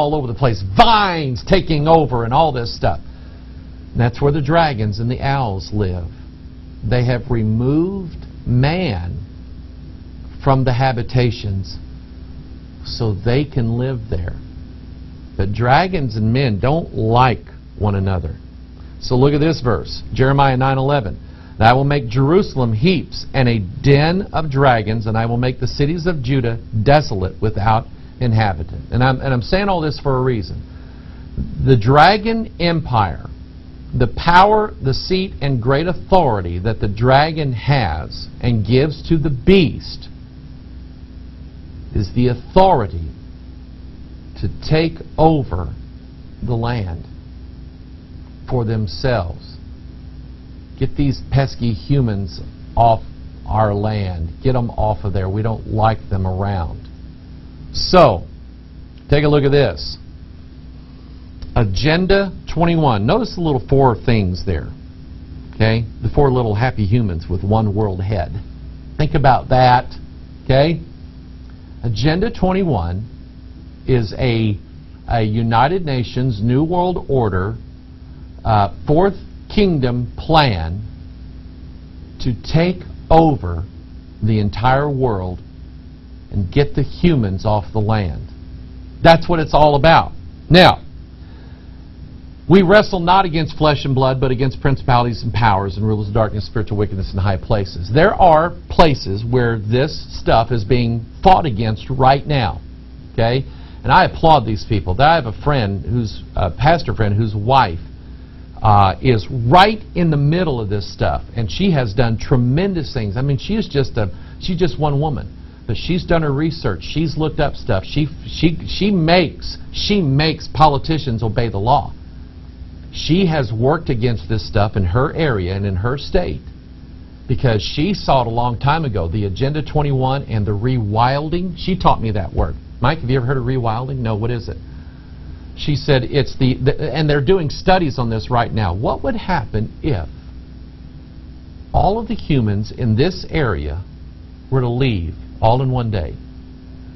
all over the place. Vines taking over and all this stuff. And that's where the dragons and the owls live. They have removed man from the habitations so they can live there. But dragons and men don't like one another. So look at this verse, Jeremiah 9:11. And I will make Jerusalem heaps and a den of dragons, and I will make the cities of Judah desolate without inhabitant. And I'm saying all this for a reason. The dragon empire, the power, the seat, and great authority that the dragon has and gives to the beast is the authority to take over the land for themselves. Get these pesky humans off our land. Get them off of there. We don't like them around. So, take a look at this. Agenda 21. Notice the little 4 things there. Okay? The 4 little happy humans with one world head. Think about that. Okay? Agenda 21 is a United Nations New World Order 4th Kingdom plan to take over the entire world and get the humans off the land. That's what it's all about. Now, we wrestle not against flesh and blood, but against principalities and powers and rulers of darkness, spiritual wickedness in high places. There are places where this stuff is being fought against right now. Okay? And I applaud these people. I have a friend, who's a pastor friend, whose wife is right in the middle of this stuff, and she has done tremendous things. I mean, she's just one woman, but she's done her research. She's looked up stuff. She makes politicians obey the law. She has worked against this stuff in her area and in her state because she saw it a long time ago. The Agenda 21 and the rewilding. She taught me that word. Mike, have you ever heard of rewilding? No, what is it? She said it's and they're doing studies on this right now. What would happen if all of the humans in this area were to leave all in one day?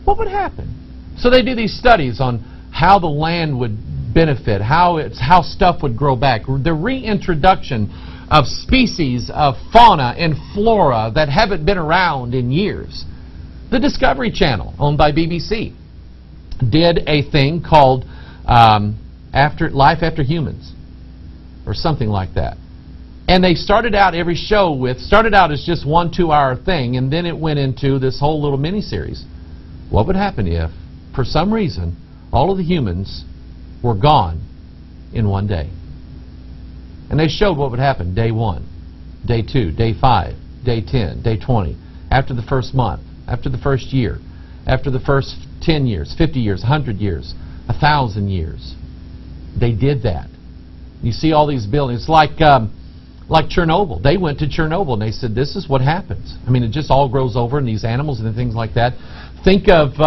What would happen? So they do these studies on how the land would benefit, how stuff would grow back, the reintroduction of species of fauna and flora that haven't been around in years. The Discovery Channel, owned by BBC, did a thing called Life After Humans, or something like that. And they started out every show started out as just 1-2 hour thing, and then it went into this whole little mini-series. What would happen if, for some reason, all of the humans were gone in one day? And they showed what would happen day 1, day 2, day 5, day 10, day 20, after the first month, after the first year, after the first 10 years, 50 years, 100 years, 1,000 years. They did that. You see all these buildings, like Chernobyl. They went to Chernobyl and they said, this is what happens. I mean, it just all grows over, and these animals and things like that. Think of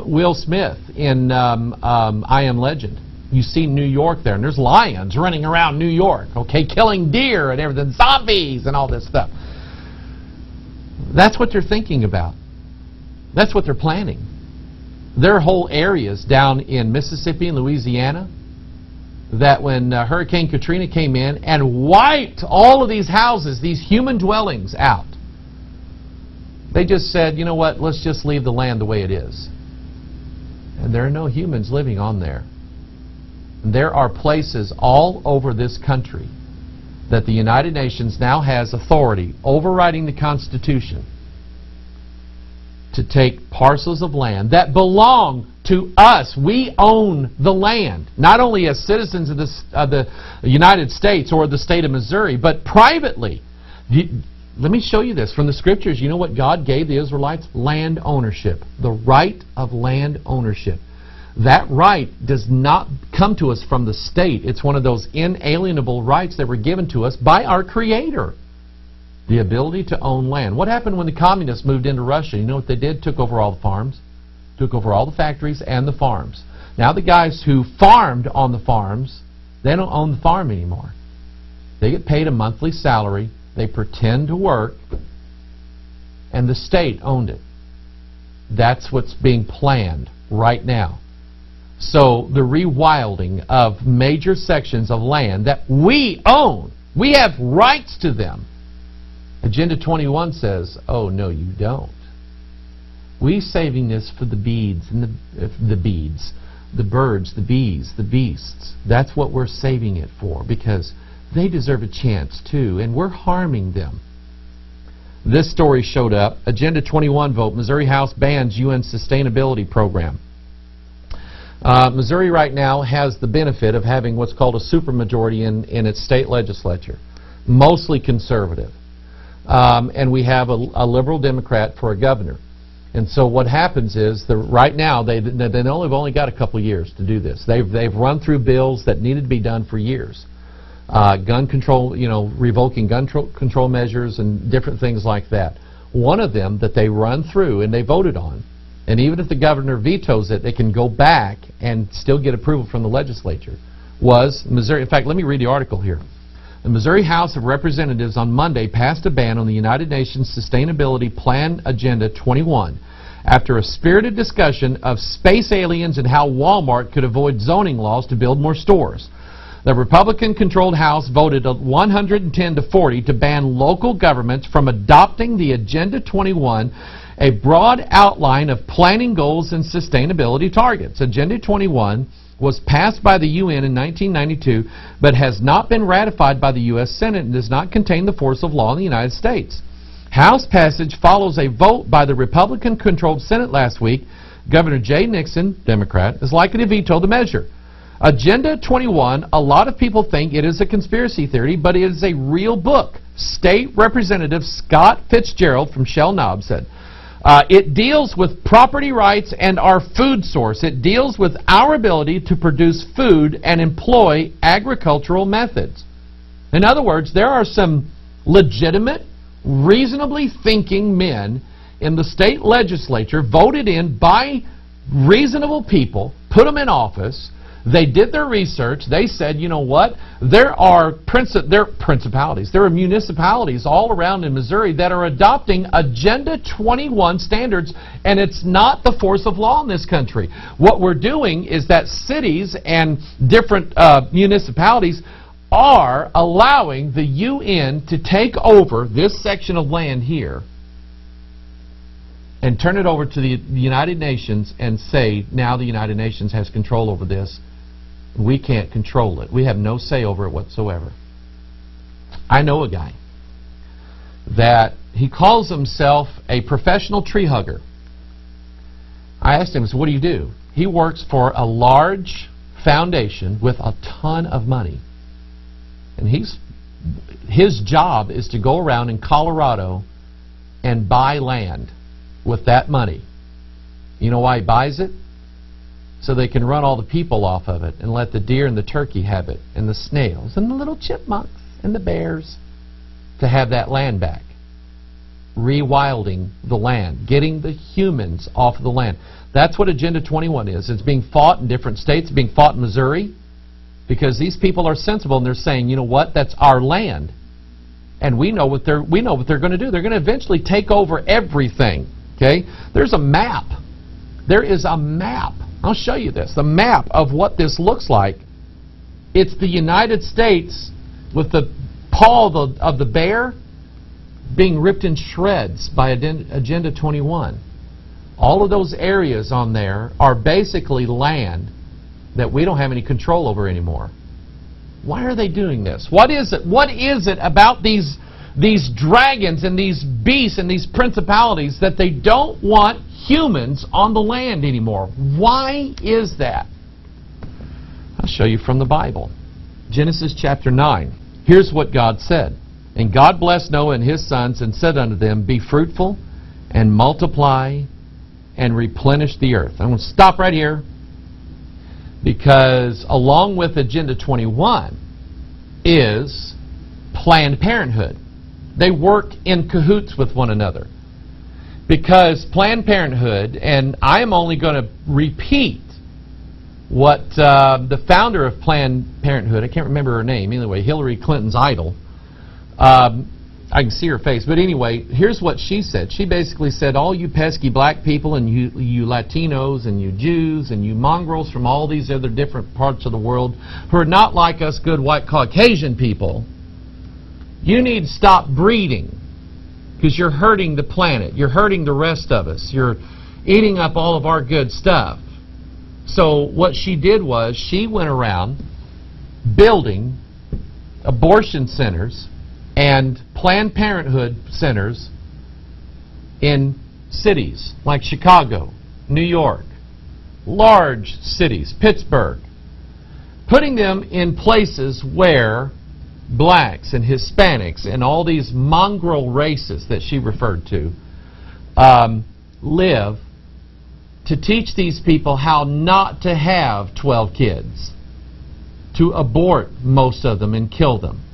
Will Smith in I Am Legend. You see New York there, and there's lions running around New York, okay, killing deer and everything, zombies and all this stuff. That's what they're thinking about. That's what they're planning. There are whole areas down in Mississippi and Louisiana that when Hurricane Katrina came in and wiped all of these houses, these human dwellings out, they just said, you know what, let's just leave the land the way it is. And there are no humans living on there. There are places all over this country that the United Nations now has authority, overriding the Constitution, to take parcels of land that belong to us. We own the land, not only as citizens of the United States or the state of Missouri, but privately. Let me show you this from the Scriptures. You know what God gave the Israelites? Land ownership. The right of land ownership. That right does not come to us from the state. It's one of those inalienable rights that were given to us by our Creator. The ability to own land. What happened when the communists moved into Russia? You know what they did? Took over all the farms. Took over all the factories and the farms. Now the guys who farmed on the farms, they don't own the farm anymore. They get paid a monthly salary. They pretend to work. And the state owned it. That's what's being planned right now. So the rewilding of major sections of land that we own, we have rights to them. Agenda 21 says, oh no you don't. We're saving this for the beads and the beads, the birds, the bees, the beasts. That's what we're saving it for, because they deserve a chance too, and we're harming them. This story showed up. Agenda 21 vote. Missouri House bans UN sustainability program. Missouri right now has the benefit of having what's called a supermajority in its state legislature, mostly conservative. And we have a liberal Democrat for a governor. And so what happens is, right now, they've only got a couple years to do this. They've run through bills that needed to be done for years. Gun control, revoking gun control measures and different things like that. One of them that they run through and they voted on, and even if the governor vetoes it, they can go back and still get approval from the legislature, was Missouri. In fact, let me read the article here. The Missouri House of Representatives on Monday passed a ban on the United Nations Sustainability Plan Agenda 21 after a spirited discussion of space aliens and how Walmart could avoid zoning laws to build more stores. The Republican-controlled House voted 110 to 40 to ban local governments from adopting the Agenda 21, a broad outline of planning goals and sustainability targets. Agenda 21 was passed by the UN in 1992, but has not been ratified by the U.S. Senate and does not contain the force of law in the United States. House passage follows a vote by the Republican-controlled Senate last week. Governor Jay Nixon, Democrat, is likely to veto the measure. Agenda 21, a lot of people think it is a conspiracy theory, but it is a real book. State Representative Scott Fitzgerald from Shell Knob said, it deals with property rights and our food source. It deals with our ability to produce food and employ agricultural methods. In other words, there are some legitimate, reasonably thinking men in the state legislature, voted in by reasonable people, put them in office. They did their research. They said, you know what? There are principalities. There are municipalities all around in Missouri that are adopting Agenda 21 standards, and it's not the force of law in this country. What we're doing is that cities and different municipalities are allowing the UN to take over this section of land here and turn it over to the United Nations and say, now the United Nations has control over this. We can't control it. We have no say over it whatsoever. I know a guy that he calls himself a professional tree hugger. I asked him, so what do you do? He works for a large foundation with a ton of money. And his job is to go around in Colorado and buy land with that money. You know why he buys it? So they can run all the people off of it and let the deer and the turkey have it, and the snails and the little chipmunks and the bears to have that land back. Rewilding the land, getting the humans off of the land. That's what Agenda 21 is. It's being fought in different states. It's being fought in Missouri because these people are sensible and they're saying, you know what, that's our land. And we know what they're going to do. They're going to eventually take over everything. Okay? There's a map. There is a map. I'll show you this. The map of what this looks like. It's the United States with the paw of the bear being ripped in shreds by Agenda 21. All of those areas on there are basically land that we don't have any control over anymore. Why are they doing this? What is it? What is it about these dragons and these beasts and these principalities that they don't want humans on the land anymore? Why is that? I'll show you from the Bible. Genesis chapter 9. Here's what God said. And God blessed Noah and his sons and said unto them, be fruitful and multiply and replenish the earth. I'm going to stop right here because along with Agenda 21 is Planned Parenthood. They work in cahoots with one another. Because Planned Parenthood, and I am only going to repeat what the founder of Planned Parenthood, I can't remember her name, anyway, Hillary Clinton's idol, I can see her face. But anyway, here's what she said. She basically said, all you pesky black people and you Latinos and you Jews and you mongrels from all these other different parts of the world who are not like us good white Caucasian people, you need to stop breeding because you're hurting the planet. You're hurting the rest of us. You're eating up all of our good stuff. So what she did was she went around building abortion centers and Planned Parenthood centers in cities like Chicago, New York, large cities, Pittsburgh, putting them in places where blacks and Hispanics and all these mongrel races that she referred to live, to teach these people how not to have 12 kids, to abort most of them and kill them.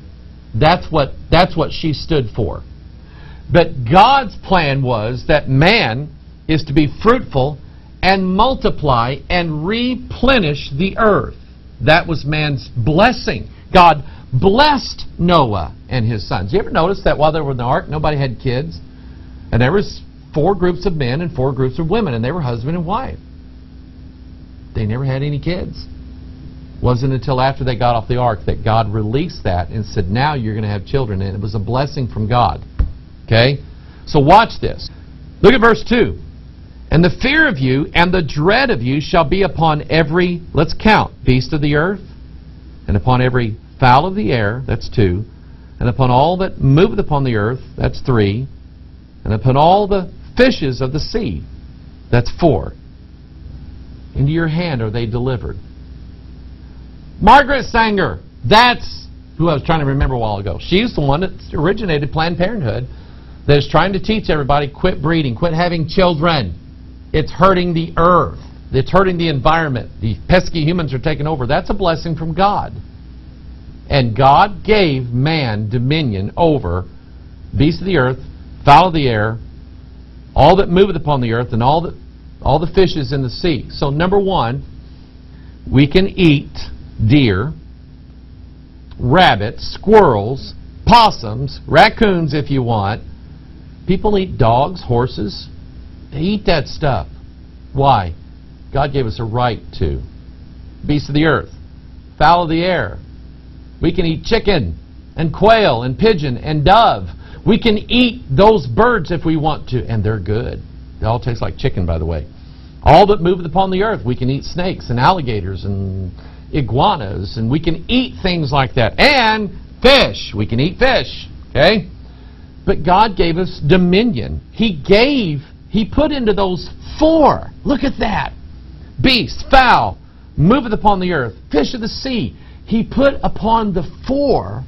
That's what she stood for. But God's plan was that man is to be fruitful and multiply and replenish the earth. That was man's blessing. God blessed Noah and his sons. You ever notice that while they were in the ark, nobody had kids? And there was 4 groups of men and 4 groups of women, and they were husband and wife. They never had any kids. Wasn't until after they got off the ark that God released that and said, now you're going to have children. And it was a blessing from God. Okay? So watch this. Look at verse 2. And the fear of you and the dread of you shall be upon every, let's count, beast of the earth, and upon every fowl of the air, that's 2, and upon all that moveth upon the earth, that's 3, and upon all the fishes of the sea, that's 4. Into your hand are they delivered. Margaret Sanger, that's who I was trying to remember a while ago. She's the one that originated Planned Parenthood that is trying to teach everybody, quit breeding, quit having children. It's hurting the earth. It's hurting the environment. The pesky humans are taking over. That's a blessing from God. And God gave man dominion over beasts of the earth, fowl of the air, all that moveth upon the earth, and all the fishes in the sea. So number 1, we can eat deer, rabbits, squirrels, possums, raccoons if you want. People eat dogs, horses. They eat that stuff. Why? God gave us a right to. Beasts of the earth, fowl of the air. We can eat chicken and quail and pigeon and dove. We can eat those birds if we want to, and they're good. They all taste like chicken, by the way. All that moveth upon the earth, we can eat snakes and alligators and iguanas, and we can eat things like that. And fish. We can eat fish. Okay? But God gave us dominion. He put into those 4. Look at that. Beast, fowl, moveth upon the earth, fish of the sea. He put upon the 4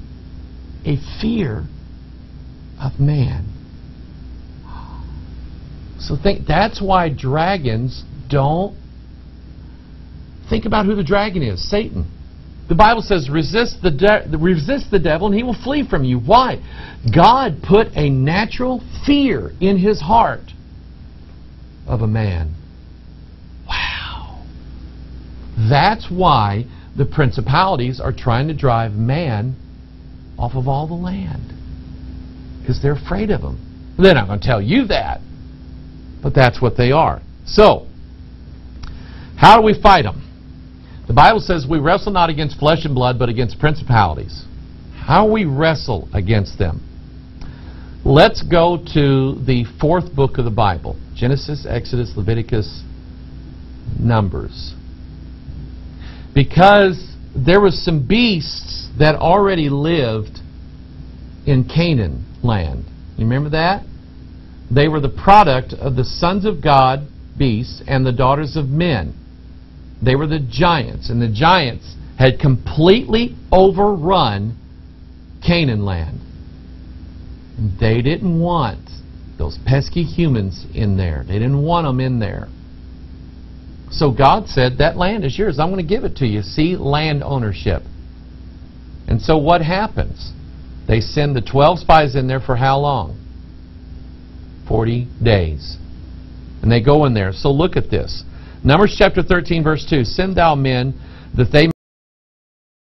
a fear of man. So that's why dragons don't. Think about who the dragon is, Satan. The Bible says resist the devil and he will flee from you. Why? God put a natural fear in his heart of a man. Wow. That's why the principalities are trying to drive man off of all the land. Because they're afraid of him. They're not going to tell you that. But that's what they are. So, how do we fight them? The Bible says we wrestle not against flesh and blood, but against principalities. How we wrestle against them? Let's go to the 4th book of the Bible. Genesis, Exodus, Leviticus, Numbers. Because there were some beasts that already lived in Canaan land. You remember that? They were the product of the sons of God, beasts, and the daughters of men. They were the giants, and the giants had completely overrun Canaan land. And they didn't want those pesky humans in there. They didn't want them in there. So God said, that land is yours. I'm going to give it to you. See, land ownership. And so what happens? They send the 12 spies in there for how long? 40 days. And they go in there. So look at this. Numbers chapter 13, verse 2. Send thou men that they